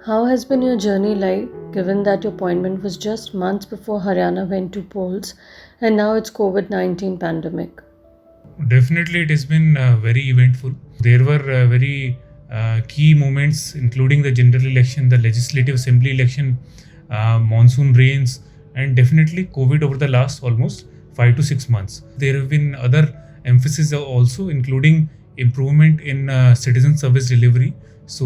How has been your journey like, given that your appointment was just months before Haryana went to polls and now it's COVID-19 pandemic? Definitely, it has been very eventful. There were very key moments, including the general election, the legislative assembly election, monsoon rains, and definitely COVID over the last almost 5 to 6 months. There have been other emphasis also, including improvement in citizen service delivery. So,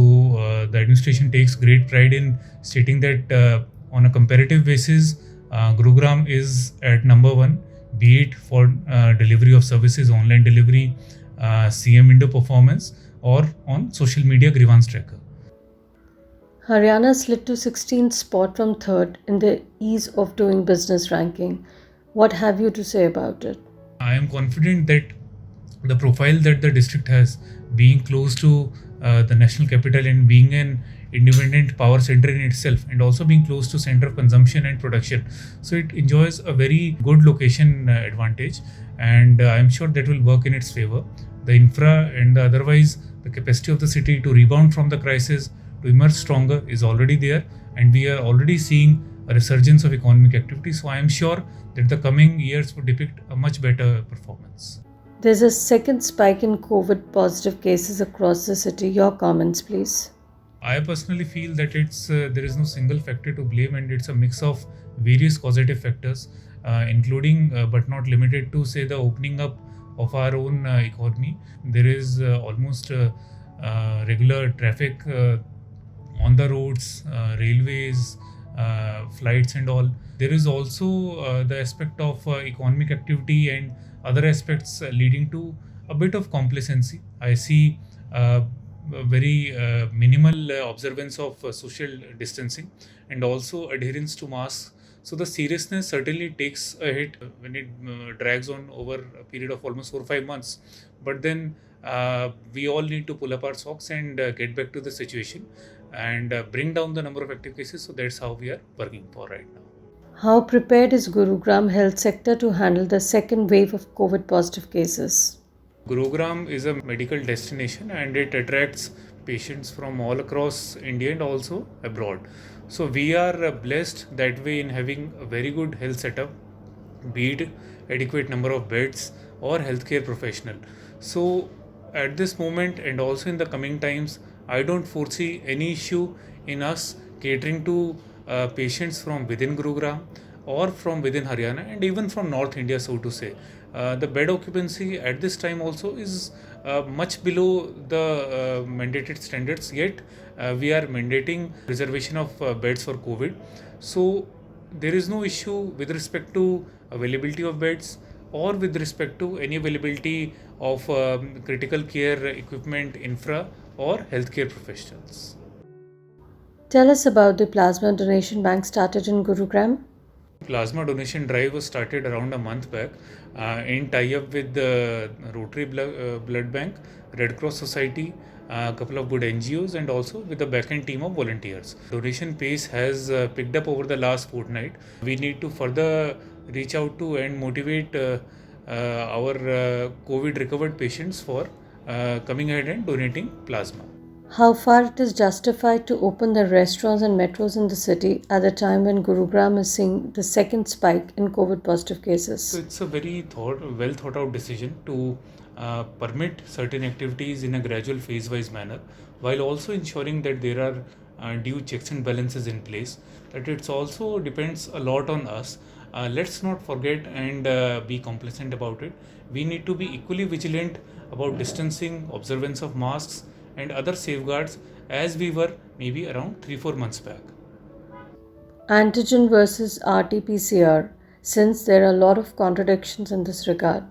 the administration takes great pride in stating that on a comparative basis, Gurugram is at number one, be it for delivery of services, online delivery, CM window performance, or on social media grievance tracker. Haryana slid to 16th spot from 3rd in the ease of doing business ranking. What have you to say about it? I am confident that the profile that the district has, being close to the national capital and being an independent power center in itself, and also being close to center of consumption and production, so it enjoys a very good location advantage, and I am sure that will work in its favor. The infra and the otherwise the capacity of the city to rebound from the crisis, to emerge stronger, is already there, and we are already seeing a resurgence of economic activity. So I am sure that the coming years would depict a much better performance. There's a second spike in COVID positive cases across the city. Your comments, please. I personally feel that it's there is no single factor to blame, and it's a mix of various causative factors, including but not limited to, say, the opening up of our own economy. There is almost regular traffic on the roads, railways, flights, and all. There is also the aspect of economic activity and other aspects leading to a bit of complacency. I see a very minimal observance of social distancing and also adherence to masks. So the seriousness certainly takes a hit when it drags on over a period of almost 4 or 5 months. But then we all need to pull up our socks and get back to the situation and bring down the number of active cases. So that's how we are working for right now. How prepared is Gurugram health sector to handle the second wave of COVID positive cases? Gurugram is a medical destination and it attracts patients from all across India and also abroad. So we are blessed that way in having a very good health setup, be it adequate number of beds or healthcare professional. So at this moment and also in the coming times, I don't foresee any issue in us catering to patients from within Gurugram or from within Haryana and even from North India, so to say. The bed occupancy at this time also is much below the mandated standards, yet we are mandating reservation of beds for COVID. So there is no issue with respect to availability of beds or with respect to any availability of critical care equipment, infra, or healthcare professionals. Tell us about the plasma donation bank started in Gurugram. Plasma donation drive was started around a month back in tie-up with the Rotary Blood Bank, Red Cross Society, a couple of good NGOs, and also with the back-end team of volunteers. Donation pace has picked up over the last fortnight. We need to further reach out to and motivate our COVID recovered patients for coming ahead and donating plasma. How far it is justified to open the restaurants and metros in the city at the time when Gurugram is seeing the second spike in COVID positive So cases? it's a very well thought out decision to permit certain activities in a gradual phase wise manner, while also ensuring that there are due checks and balances in place. That it's also depends a lot on us. Let's not forget and be complacent about it. We need to be equally vigilant about distancing, observance of masks, and other safeguards as we were maybe around 3 4 months back. Antigen versus RT-PCR, since there are a lot of contradictions in this regard.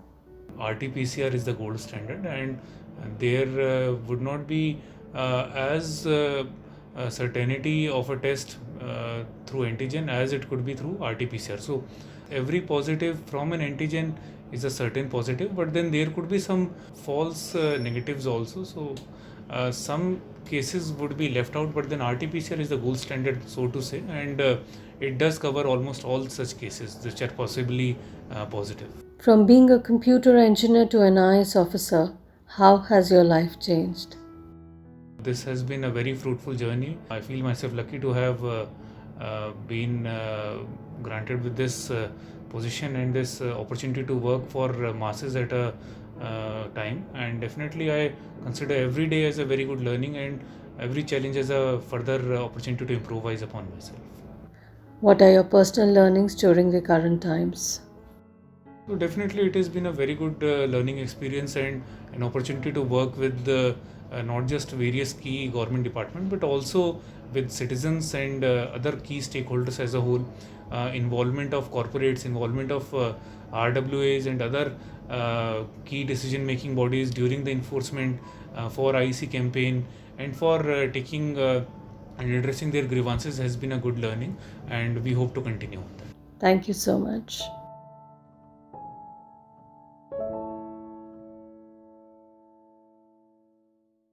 RT-PCR is the gold standard, and there would not be as certainty of a test through antigen as it could be through RT-PCR. So every positive from an antigen is a certain positive, but then there could be some false negatives also. So some cases would be left out, but then RT-PCR is the gold standard, so to say, and it does cover almost all such cases which are possibly positive. From being a computer engineer to an IS officer, how has your life changed? this has been a very fruitful journey. I feel myself lucky to have been granted with this position and this opportunity to work for masses at a time. And definitely, I consider every day as a very good learning and every challenge as a further opportunity to improvise upon myself. What are your personal learnings during the current times? So definitely, it has been a very good learning experience and an opportunity to work with not just various key government departments, but also with citizens and other key stakeholders as a whole. Involvement of corporates, involvement of RWAs and other key decision-making bodies during the enforcement for IEC campaign and for taking and addressing their grievances has been a good learning, and we hope to continue on that. Thank you so much.